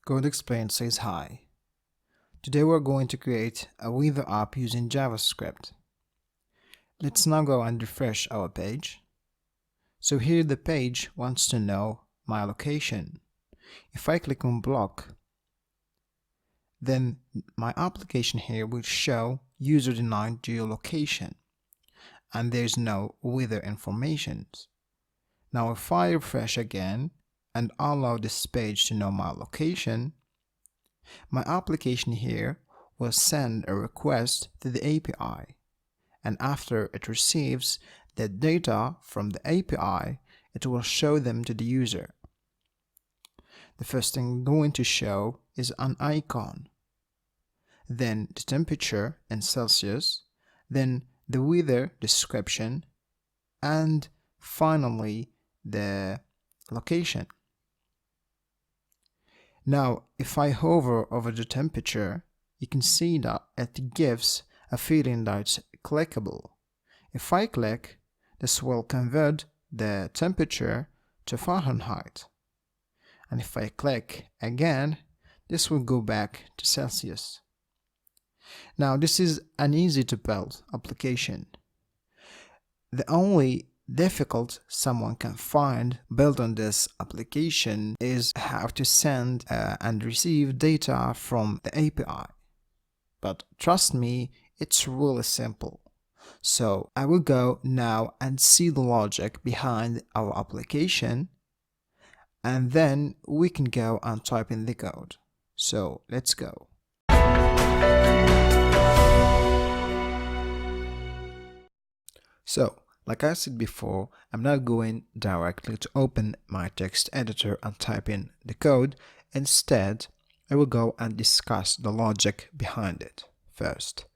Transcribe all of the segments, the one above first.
Code Explained says hi. Today we're going to create a weather app using JavaScript. Let's now go and refresh our page. So here the page wants to know my location. If I click on block, then my application here will show user denied geolocation and there's no weather information. Now if I refresh again and allow this page to know my location, my application here will send a request to the API, and after it receives the data from the API, it will show them to the user. The first thing going to show is an icon, then the temperature in Celsius, then the weather description, and finally the location. Now, if I hover over the temperature, you can see that it gives a feeling that it's clickable. If I click, this will convert the temperature to Fahrenheit. And if I click again, this will go back to Celsius. Now, this is an easy to build application. The only difficult someone can find built on this application is how to send and receive data from the API. But trust me, it's really simple. So I will go now and see the logic behind our application, and then we can go and type in the code. So let's go. So like I said before, I'm not going directly to open my text editor and type in the code. Instead, I will go and discuss the logic behind it first.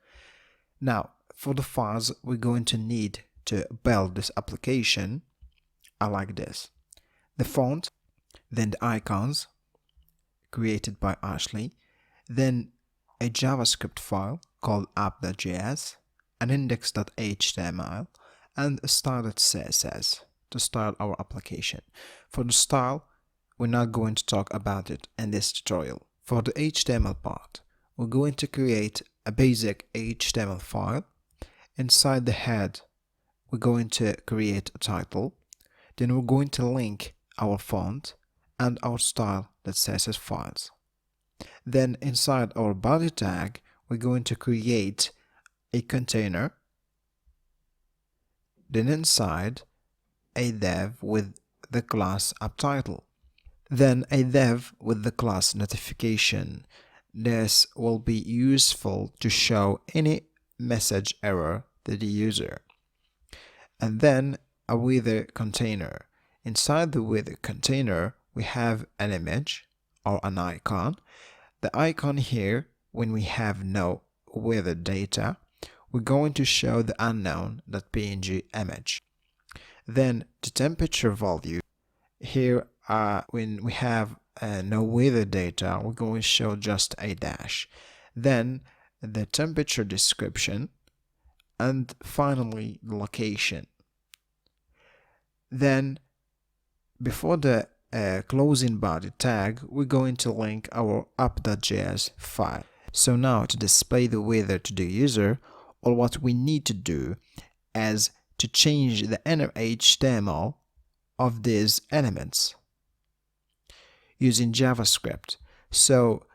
Now, for the files we're going to need to build this application are like this: the font, then the icons created by Ashley, then a JavaScript file called app.js, an index.html, and a style.css to style our application. For the style, we're not going to talk about it in this tutorial. For the HTML part, we're going to create a basic HTML file. Inside the head, we're going to create a title. Then we're going to link our font and our style.css files. Then inside our body tag, we're going to create a container. Then inside, a div with the class apptitle. Then a div with the class notification. This will be useful to show any message error to the user. And then a weather container. Inside the weather container, we have an image or an icon. The icon here, when we have no weather data, we're going to show the unknown.png image. Then the temperature value. Here, when we have no weather data, we're going to show just a dash. Then the temperature description, and finally the location. Then before the closing body tag, we're going to link our app.js file. So now to display the weather to the user, all what we need to do is to change the inner HTML of these elements using JavaScript. So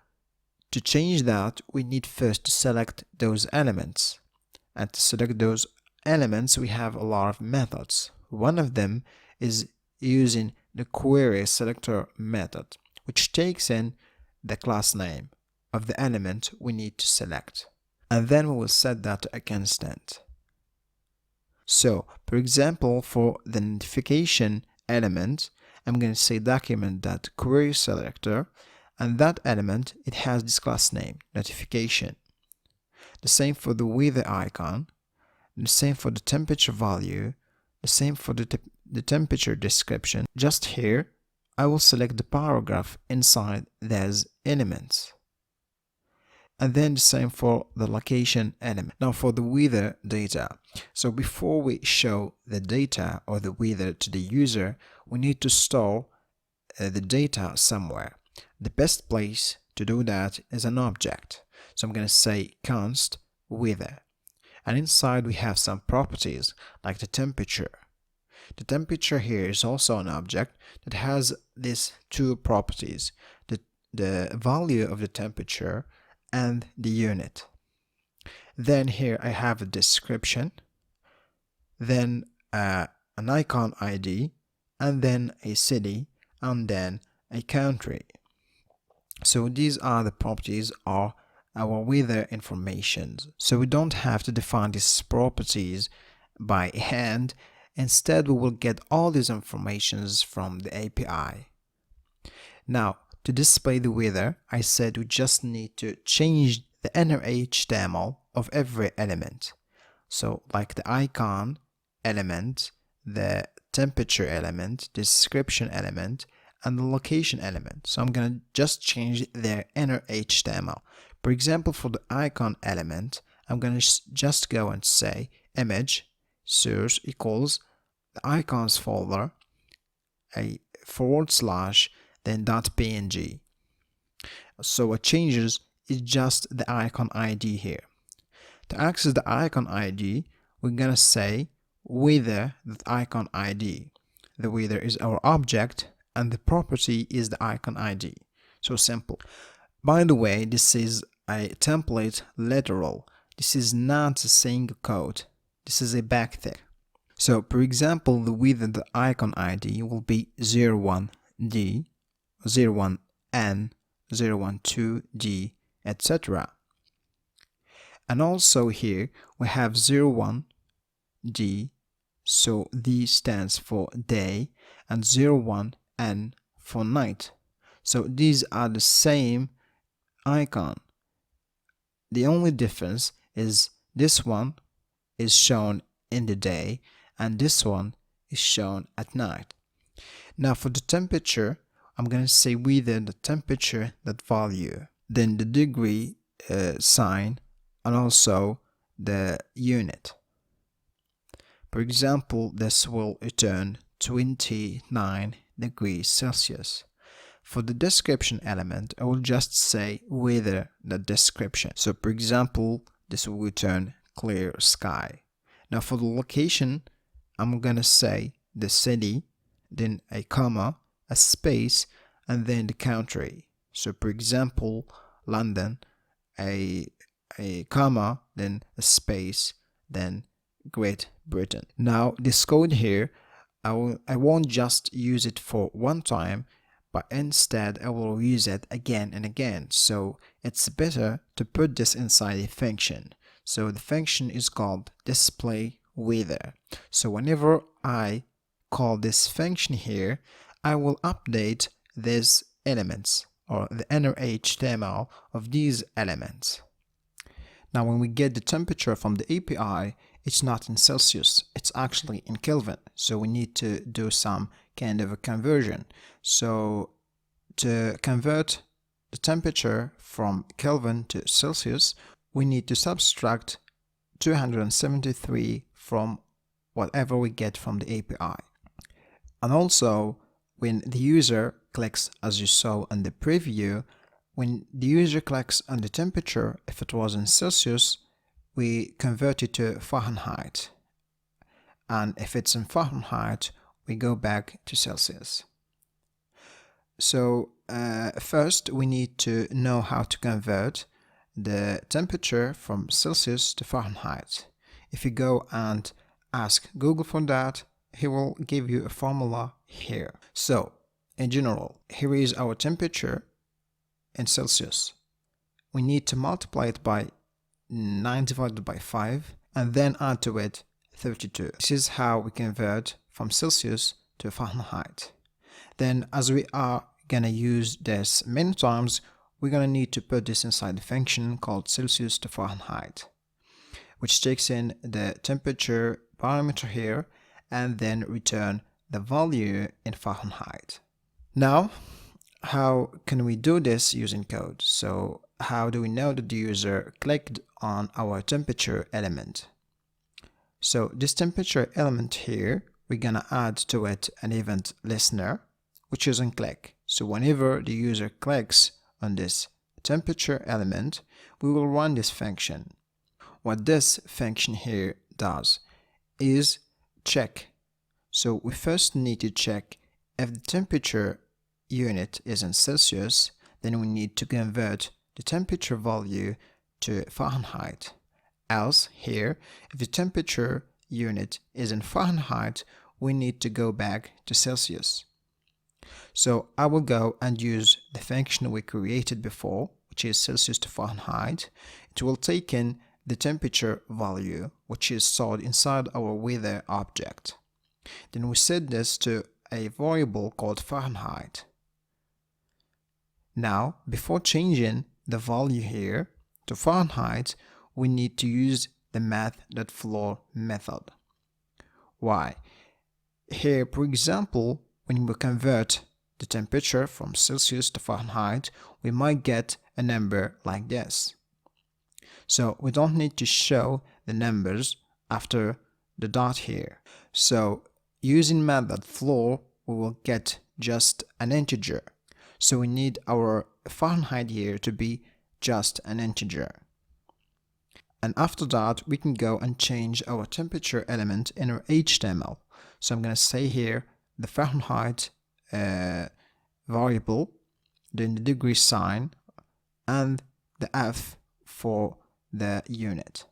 to change that, we need first to select those elements. And to select those elements, we have a lot of methods. One of them is using the query selector method, which takes in the class name of the element we need to select. And then we will set that to a constant. So, for example, for the notification element, I'm going to say document.querySelector, and that element, it has this class name, notification. The same for the weather icon, the same for the temperature value, the same for the temperature description. Just here, I will select the paragraph inside these elements. And then the same for the location element. Now for the weather data. So before we show the data or the weather to the user, we need to store the data somewhere. The best place to do that is an object. So I'm going to say const weather. And inside we have some properties like the temperature. The temperature here is also an object that has these two properties, the value of the temperature and the unit. Then here I have a description, then an icon ID, and then a city, and then a country. So these are the properties of our weather information. So we don't have to define these properties by hand. Instead, we will get all these informations from the API. Now, to display the weather, I said we just need to change the inner HTML of every element. So like the icon element, the temperature element, the description element, and the location element. So I'm going to just change their inner HTML. For example, for the icon element, I'm going to just go and say image source equals the icons folder, a / then .png. So what changes is just the icon ID here. To access the icon ID, we're going to say weather.icon ID. The weather is our object and the property is the icon ID. So simple. By the way, this is a template literal. This is not a single code. This is a backtick. So for example, the weather.icon ID will be 01D, 01N, 012D, etc. And also here we have 01D, so D stands for day, and 01N for night. So these are the same icon. The only difference is this one is shown in the day and this one is shown at night. Now for the temperature, I'm going to say weather the temperature that value, then the degree sign, and also the unit. For example, this will return 29 degrees Celsius. For the description element, I will just say weather the description. So for example, this will return clear sky. Now for the location, I'm gonna say the city, then a comma, a space, and then the country. So for example, London, a comma, then a space, then Great Britain. Now this code here, I won't just use it for one time, but instead I will use it again and again. So it's better to put this inside a function. So the function is called display weather. So whenever I call this function here, I will update these elements or the inner HTML of these elements. Now when we get the temperature from the API, it's not in Celsius, it's actually in Kelvin. So we need to do some kind of a conversion. So to convert the temperature from Kelvin to Celsius, we need to subtract 273 from whatever we get from the API. And also, when the user clicks, as you saw in the preview, when the user clicks on the temperature, if it was in Celsius, we convert it to Fahrenheit. And if it's in Fahrenheit, we go back to Celsius. So first we need to know how to convert the temperature from Celsius to Fahrenheit. If you go and ask Google for that, he will give you a formula here. So in general, here is our temperature in Celsius. We need to multiply it by 9 divided by 5 and then add to it 32. This is how we convert from Celsius to Fahrenheit. Then as we are gonna use this many times, we're gonna need to put this inside the function called Celsius to Fahrenheit, which takes in the temperature parameter here and then return the value in Fahrenheit. Now, how can we do this using code? So how do we know that the user clicked on our temperature element? So this temperature element here, we're gonna add to it an event listener, which is on click. So whenever the user clicks on this temperature element, we will run this function. What this function here does is check. So we first need to check if the temperature unit is in Celsius, then we need to convert the temperature value to Fahrenheit. Else here, if the temperature unit is in Fahrenheit, we need to go back to Celsius. So I will go and use the function we created before, which is Celsius to Fahrenheit. It will take in the temperature value, which is stored inside our weather object. Then we set this to a variable called Fahrenheit. Now, before changing the value here to Fahrenheit, we need to use the math.floor method. Why? Here, for example, when we convert the temperature from Celsius to Fahrenheit, we might get a number like this. So we don't need to show the numbers after the dot here. So using math.floor, we will get just an integer. So we need our Fahrenheit here to be just an integer. And after that, we can go and change our temperature element in our HTML. So I'm going to say here the Fahrenheit variable, then the degree sign, and the F for the unit.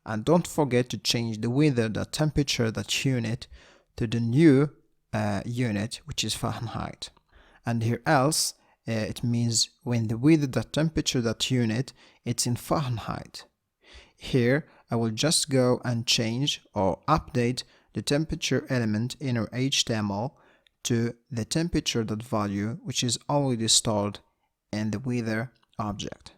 And don't forget to change the weather.temperature.unit to the new unit, which is Fahrenheit. And here else, it means when the weather.temperature.unit, it's in Fahrenheit. Here, I will just go and change or update the temperature element in our HTML to the temperature.value, which is already stored in the weather object.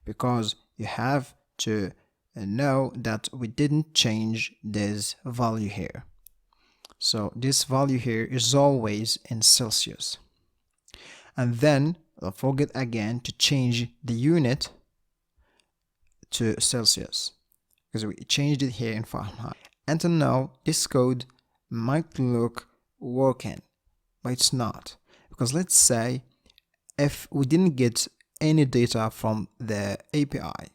Because you have to know that we didn't change this value here. So this value here is always in Celsius. And then don't forget again to change the unit to Celsius, because we changed it here in Fahrenheit. Until now, this code might look working, but it's not. Because let's say if we didn't get any data from the API,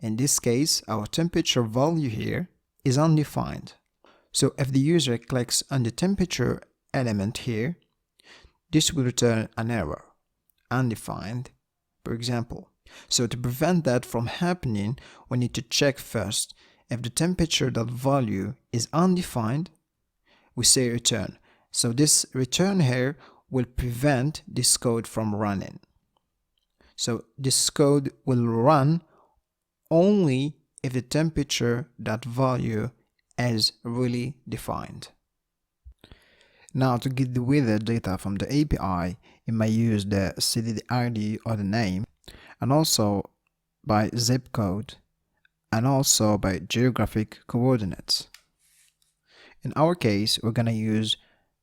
in this case, our temperature value here is undefined. So if the user clicks on the temperature element here, this will return an error, undefined, for example. So to prevent that from happening, we need to check first if the temperature.value is undefined, we say return. So this return here will prevent this code from running. So this code will run only if the temperature.value is really defined. Now to get the weather data from the API, you may use the city ID or the name, and also by zip code, and also by geographic coordinates. In our case, we're going to use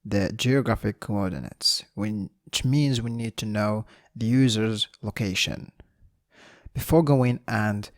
the geographic coordinates, which means we need to know the user's location. Before going and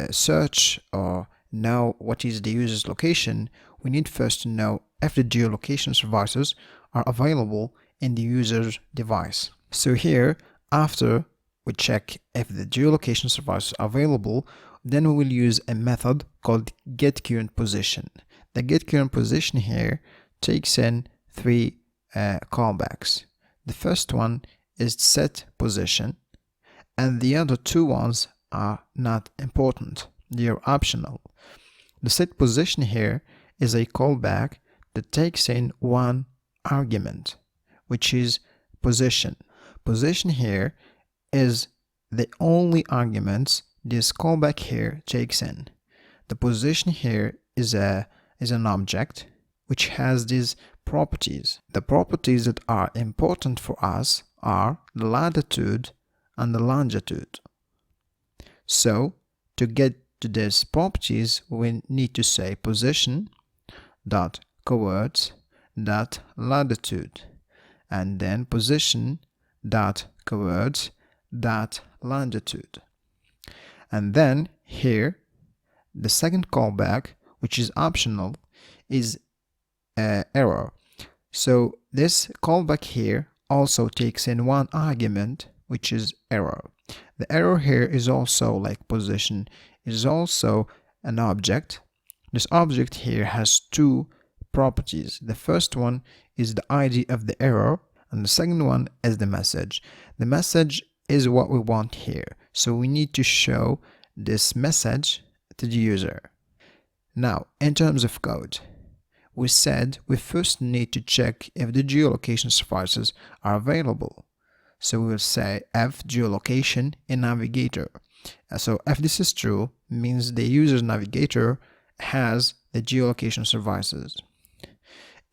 search or know what is the user's location, we need first to know if the geolocation services are available in the user's device. So here, after we check if the geolocation services are available, then we will use a method called getCurrentPosition. The getCurrentPosition here takes in three callbacks. The first one is setPosition, and the other two ones are not important. They are optional. The setPosition here is a callback that takes in one argument, which is position. Position here is the only arguments this callback here takes in. The position here is an object which has these properties. The properties that are important for us are the latitude and the longitude. So to get to these properties, we need to say position dot coords dot latitude, and then position dot coords dot longitude. And then here the second callback, which is optional, is error. So this callback here also takes in one argument, which is error. The error here is also like position, is also an object. This object here has two properties. The first one is the ID of the error, and the second one is the message. The message is what we want here, so we need to show this message to the user. Now, in terms of code, we said we first need to check if the geolocation services are available. So we will say if geolocation in navigator. So if this is true, means the user's navigator has the geolocation services.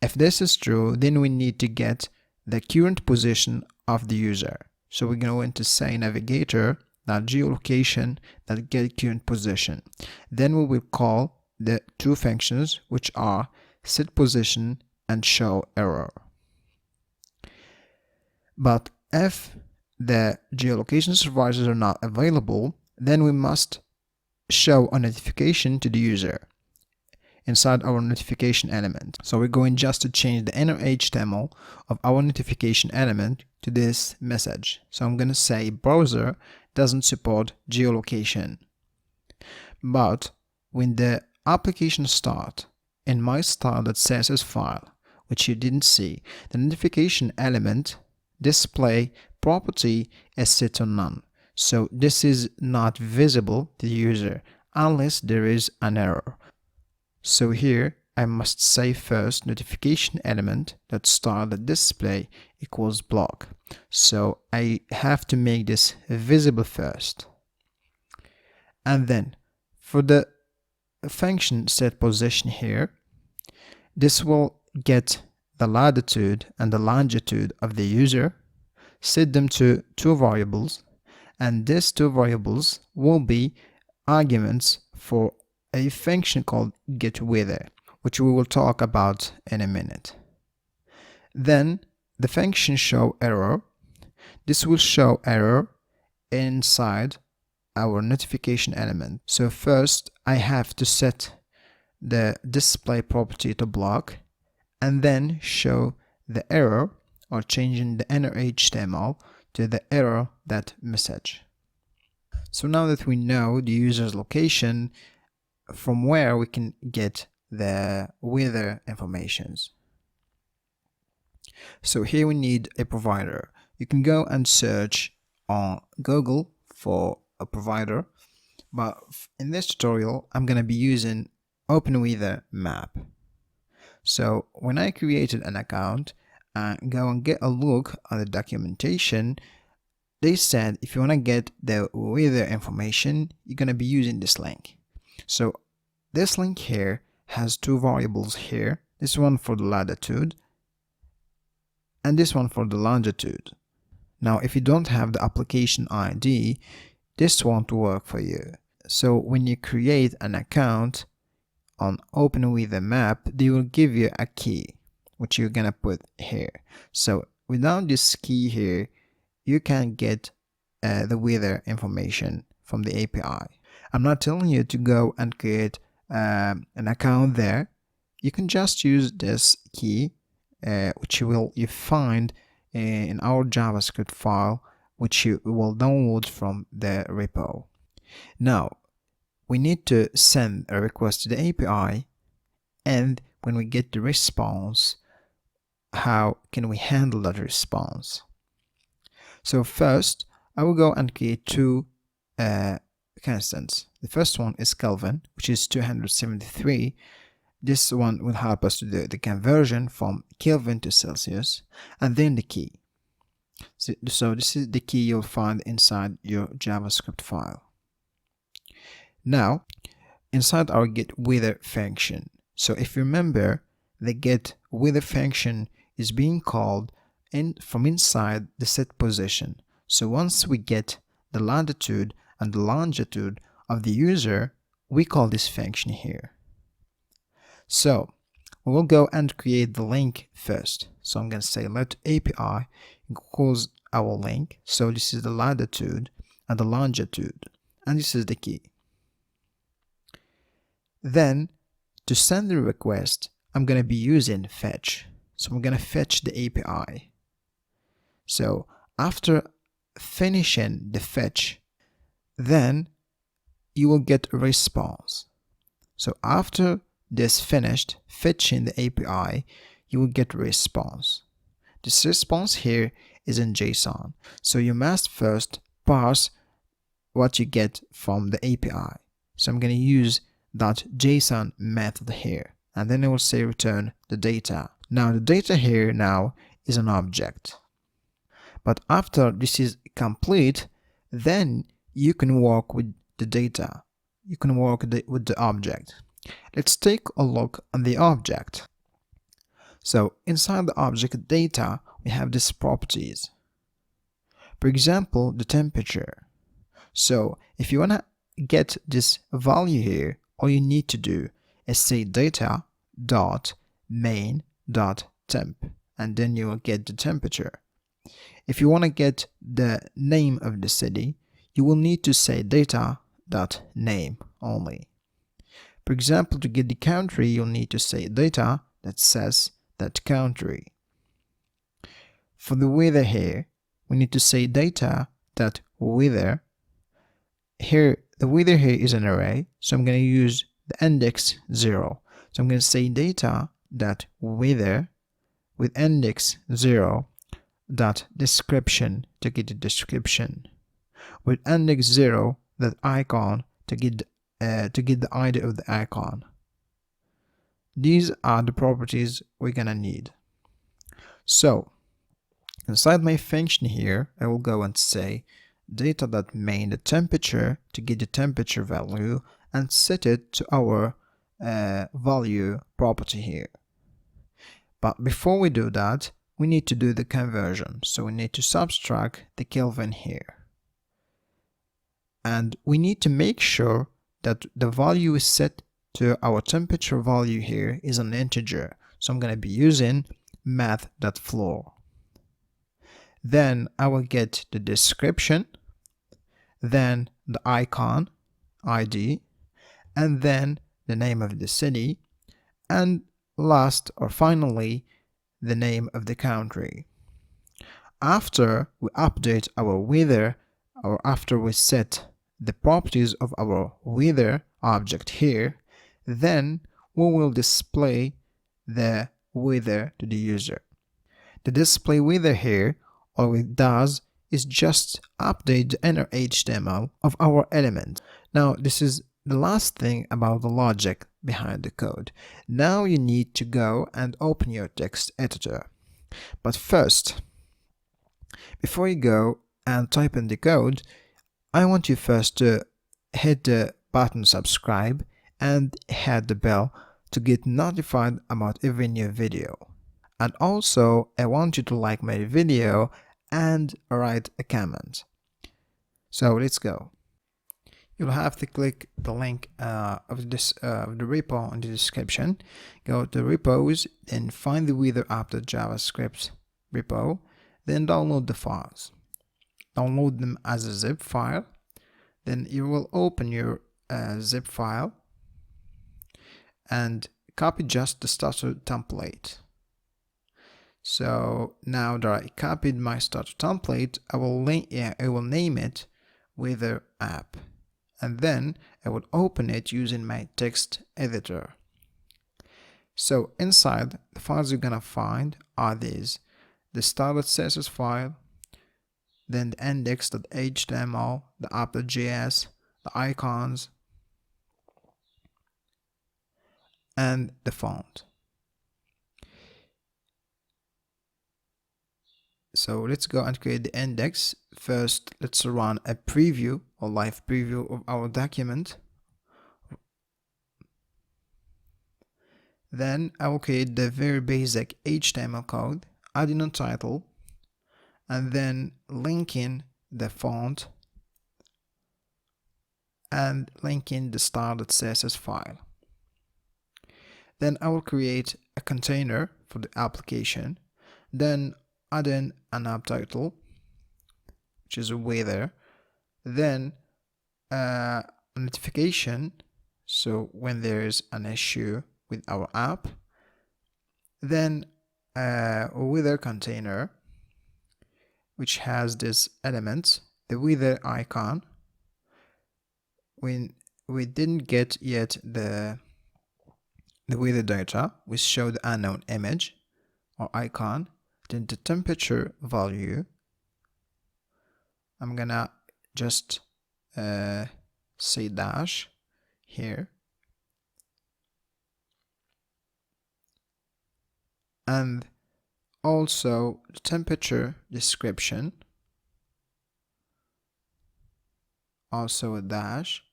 If this is true, then we need to get the current position of the user. So we're going to say navigator.geolocation.get current position. Then we will call the two functions, which are setPosition and showError. But if the geolocation services are not available, then we must show a notification to the user inside our notification element. So we're going just to change the inner HTML of our notification element to this message. So I'm going to say browser doesn't support geolocation. But when the application starts, in my style.css file, which you didn't see, the notification element display property is set to none. So this is not visible to the user unless there is an error. So here I must say first notification element that style.display equals block. So I have to make this visible first. And then for the function setPosition here, this will get the latitude and the longitude of the user, set them to two variables, and these two variables will be arguments for a function called getWeather, which we will talk about in a minute. Then the function showError, this will show error inside our notification element. So first I have to set the display property to block and then show the error, or changing the inner HTML to the error.message. So now that we know the user's location, from where we can get the weather informations. So here we need a provider. You can go and search on Google for a provider, but in this tutorial I'm going to be using OpenWeatherMap. So when I created an account and go and get a look at the documentation, they said if you want to get the weather information, you're going to be using this link. So this link here has two variables here, this one for the latitude and this one for the longitude. Now if you don't have the application ID, this won't work for you. So when you create an account on OpenWeatherMap, they will give you a key, which you're gonna put here. So without this key here, you can get the weather information from the API. I'm not telling you to go and create an account there. You can just use this key, which you find in our JavaScript file, which you will download from the repo. Now we need to send a request to the API, and when we get the response, how can we handle that response? So first I will go and create two constants. The first one is Kelvin, which is 273. This one will help us to do the conversion from Kelvin to Celsius, and then the key. So this is the key you'll find inside your JavaScript file. Now inside our getWeather function, so if you remember, the getWeather function is being called from inside the setPosition. So once we get the latitude and the longitude of the user, we call this function here. So we will go and create the link first. So I'm going to say let API equals our link. So this is the latitude and the longitude, and this is the key. Then to send the request, I'm going to be using fetch. So I'm going to fetch the API. So after finishing the fetch, then you will get a response. So after this finished fetching the API, you will get a response. This response here is in JSON. So you must first parse what you get from the API. So I'm going to use that JSON method here, and then I will say return the data. Now the data here now is an object. But after this is complete, then you can work with the data. You can work with the object. Let's take a look at the object. So inside the object data, we have these properties. For example, the temperature. So if you want to get this value here, all you need to do is say data dot main dot temp, and then you will get the temperature. If you want to get the name of the city, you will need to say data dot name only. For example, to get the country, you'll need to say data that says that country. For the weather here, we need to say data that weather. Here, the weather here is an array, so I'm going to use the index 0. So I'm going to say data that weather with index 0 dot description to get the description, with index 0 that icon to get the ID of the icon. These are the properties we're gonna need. So inside my function here, I will go and say data.main the temperature to get the temperature value and set it to our value property here. But before we do that, we need to do the conversion. So we need to subtract the Kelvin here. And we need to make sure that the value is set to our temperature value here is an integer. So I'm going to be using math.floor. Then I will get the description, then the icon, ID, and then the name of the city, and last or finally the name of the country. After we update our weather, or after we set the properties of our weather object here, then we will display the weather to the user. The display weather here, all it does is just update the inner HTML of our element. Now this is the last thing about the logic behind the code. Now you need to go and open your text editor. But first, before you go and type in the code, I want you first to hit the button subscribe and hit the bell to get notified about every new video. And also, I want you to like my video and write a comment. So let's go. You'll have to click the link of the repo in the description. Go to repos, then find the weather.javascript repo, then download the files. Download them as a zip file. Then you will open your zip file and copy just the starter template. So now that I copied my starter template, I will name it weather app. And then I would open it using my text editor. So inside, the files you're gonna find are these: the style.css file, then the index.html, the app.js, the icons, and the font. So let's go and create the index. First, let's run a preview or live preview of our document. Then I will create the very basic HTML code, adding a title, and then linking the font and linking the style.css file. Then I will create a container for the application, then add in an app title, which is a weather, then a notification, so when there is an issue with our app, then weather container which has this element, the weather icon. When we didn't get yet the weather data, we show the unknown image or icon, then the temperature value. I'm gonna just say dash here, and also the temperature description, also a dash,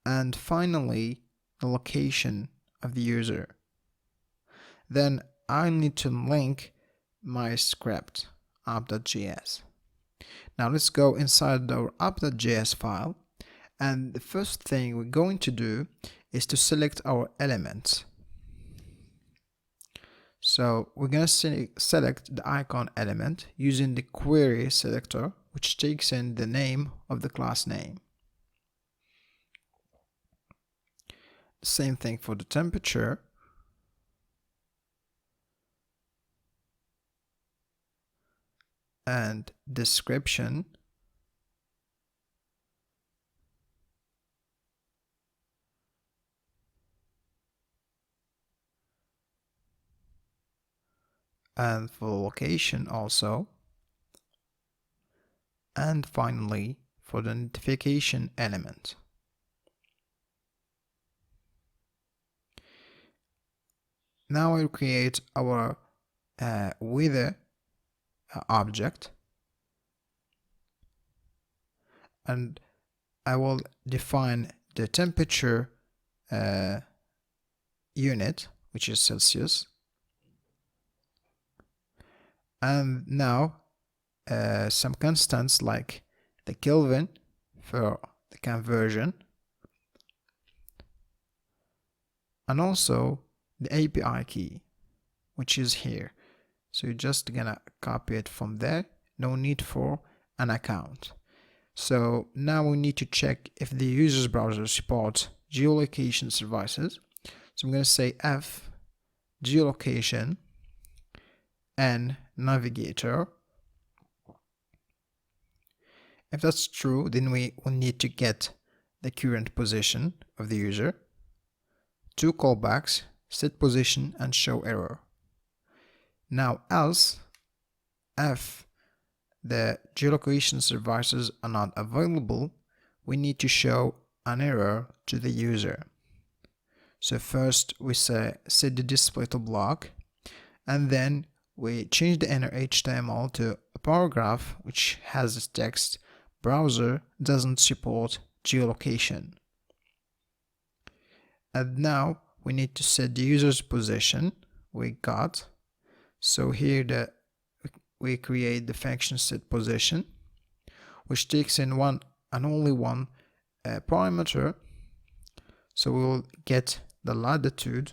and finally the location of the user. Then I need to link my script app.js. Now let's go inside our app.js file, and the first thing we're going to do is to select our elements. So we're going to select the icon element using the query selector, which takes in the name of the class name. Same thing for the temperature. And description. And for location also. And finally for the notification element. Now we'll create our weather object, and I will define the temperature unit, which is Celsius, and now some constants like the Kelvin for the conversion, and also the API key, which is here. So you're just gonna copy it from there, no need for an account. So now we need to check if the user's browser supports geolocation services. So I'm gonna say f geolocation and navigator. If that's true, then we will need to get the current position of the user, two callbacks, set position and show error. Now else, if the geolocation services are not available, we need to show an error to the user. So first we say set the display to block, and then we change the inner HTML to a paragraph which has this text: browser doesn't support geolocation. And now we need to set the user's position. We got, so here we create the function set position, which takes in one and only one parameter. So we will get the latitude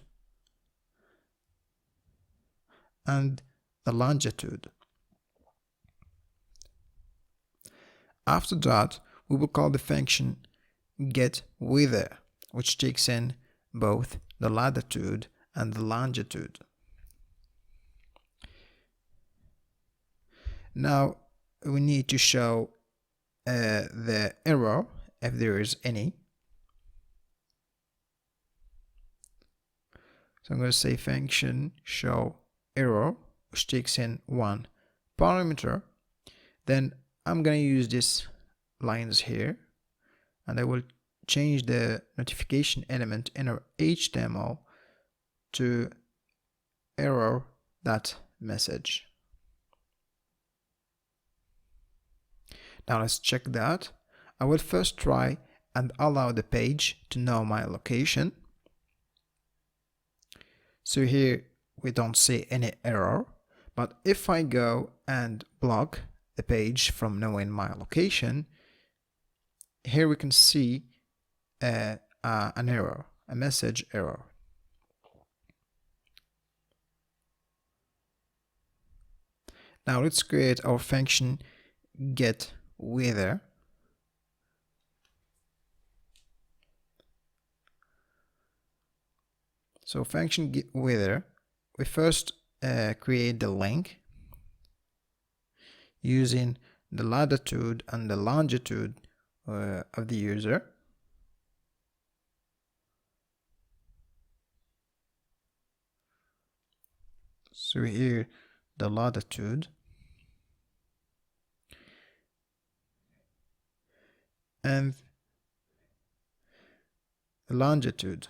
and the longitude. After that, we will call the function getWeather, which takes in both the latitude and the longitude. Now we need to show the error if there is any. So I'm going to say function show error, which takes in one parameter. Then I'm going to use these lines here, and I will change the notification element inner HTML to error.message. Now let's check that. I will first try and allow the page to know my location. So here we don't see any error, but if I go and block the page from knowing my location, here we can see an error, a message error. Now let's create our function getWeather. So function getWeather, we first create the link using the latitude and the longitude of the user. So here the latitude and the longitude,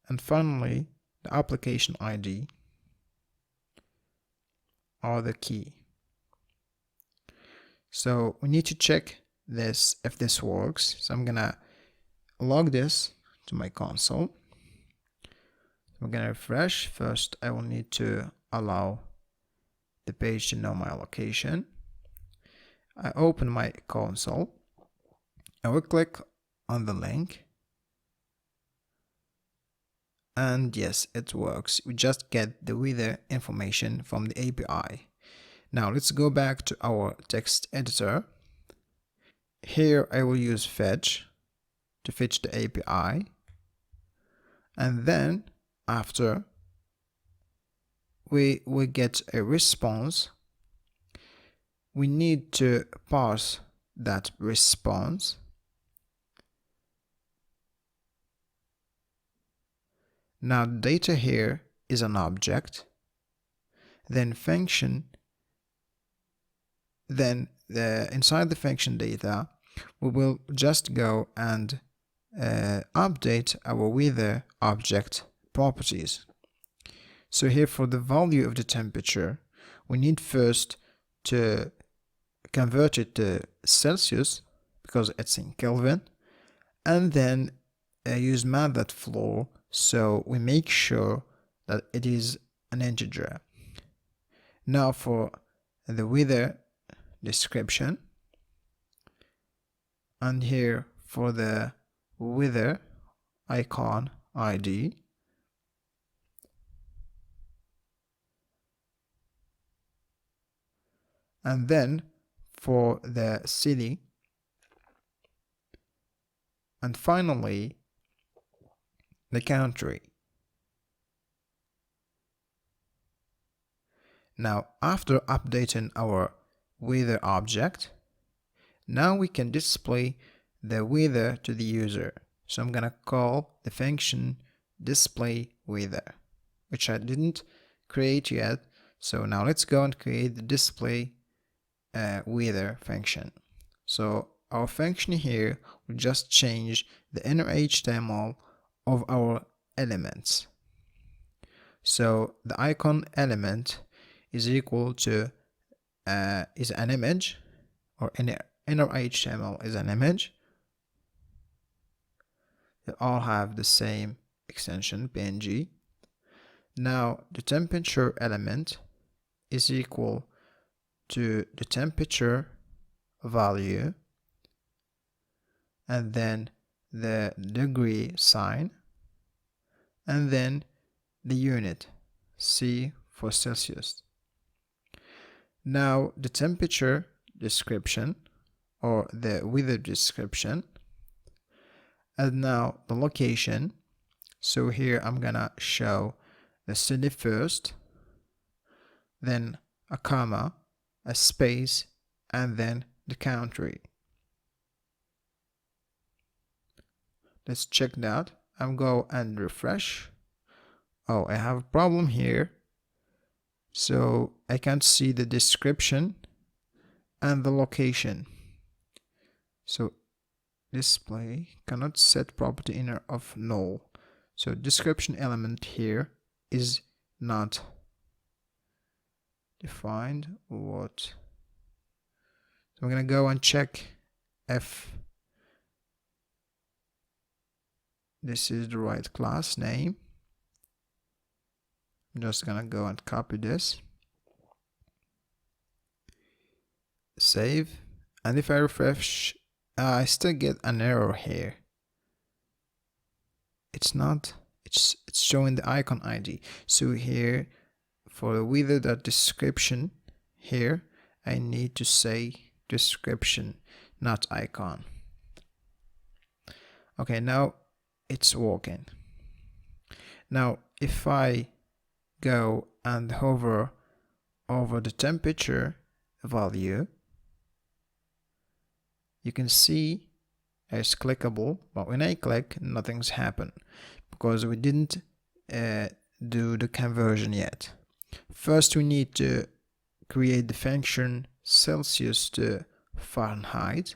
and finally the application ID are the key. So we need to check this if this works. So I'm gonna log this to my console. I'm gonna refresh. First I will need to allow the page to know my location. I open my console. I will click on the link, and yes, it works. We just get the weather information from the API. Now let's go back to our text editor. Here I will use fetch to fetch the API, and then after we get a response, we need to pass that response now. Data here is an object, then function, then inside the function data we will just go and update our weather object properties. So here for the value of the temperature, we need first to convert it to Celsius because it's in Kelvin, and then use math.floor so we make sure that it is an integer. Now for the weather description, and here for the weather icon ID, and then for the city, and finally the country. Now after updating our weather object, now we can display the weather to the user. So I'm gonna call the function display weather, which I didn't create yet. So now let's go and create the display weather function. So our function here will just change the inner HTML of our elements. So the icon element is equal to is an image, or inner HTML is an image. They all have the same extension PNG. Now the temperature element is equal to the temperature value, and then the degree sign, and then the unit C for Celsius. Now the temperature description, or the weather description, and now the location. So here I'm gonna show the city first, then a comma, a space, and then the country. Let's check that. I'm go and refresh. Oh, I have a problem here. So I can't see the description and the location. So display cannot set property inner of null. So description element here is not defined. What? So I'm gonna go and check if this is the right class name. I'm just gonna go and copy this, save, and if I refresh, I still get an error here. It's showing the icon ID. So here for the weather description, here I need to say description, not icon. Okay, now it's working. Now if I go and hover over the temperature value, you can see it's clickable, but when I click, nothing's happened because we didn't do the conversion yet. First, we need to create the function Celsius to Fahrenheit,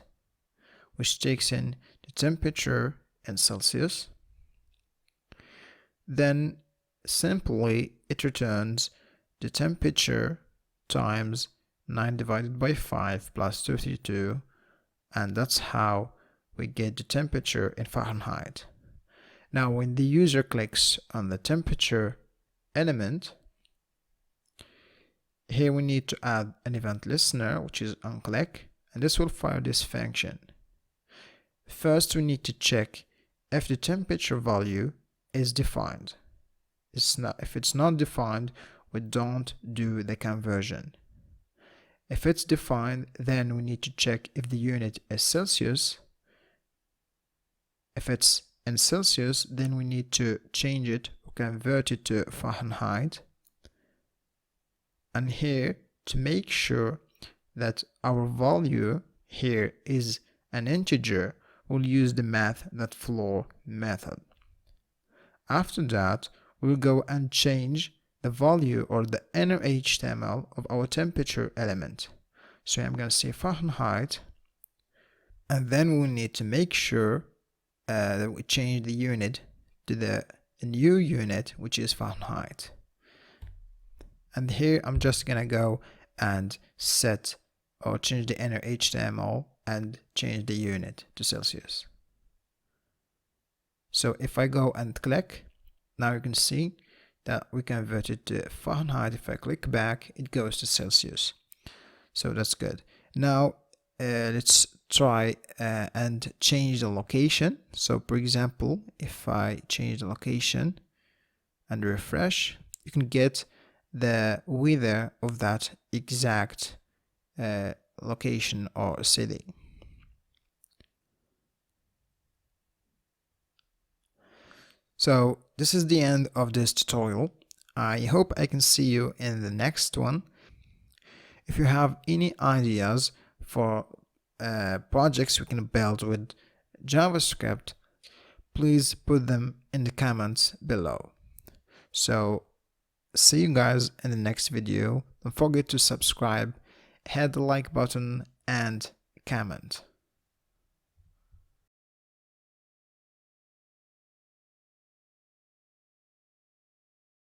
which takes in the temperature in Celsius. Then simply it returns the temperature times 9 divided by 5 plus 32, and that's how we get the temperature in Fahrenheit. Now when the user clicks on the temperature element, here we need to add an event listener, which is onClick, and this will fire this function. First we need to check if the temperature value is defined. If it's not defined, we don't do the conversion. If it's defined, then we need to check if the unit is Celsius. If it's in Celsius, then we need to change it or convert it to Fahrenheit. And here, to make sure that our value here is an integer, we'll use the math.floor method. After that, we'll go and change the value or the inner HTML of our temperature element. So I'm going to say Fahrenheit, and then we need to make sure that we change the unit to the new unit, which is Fahrenheit. And here I'm just going to go and set or change the inner HTML and change the unit to Celsius. So if I go and click, now you can see that we convert it to Fahrenheit. If I click back, it goes to Celsius. So that's good. Now let's try and change the location. So for example, if I change the location and refresh, you can get the weather of that exact location or city. So this is the end of this tutorial. I hope I can see you in the next one. If you have any ideas for projects we can build with JavaScript, please put them in the comments below. So see you guys in the next video. Don't forget to subscribe, hit the like button and comment.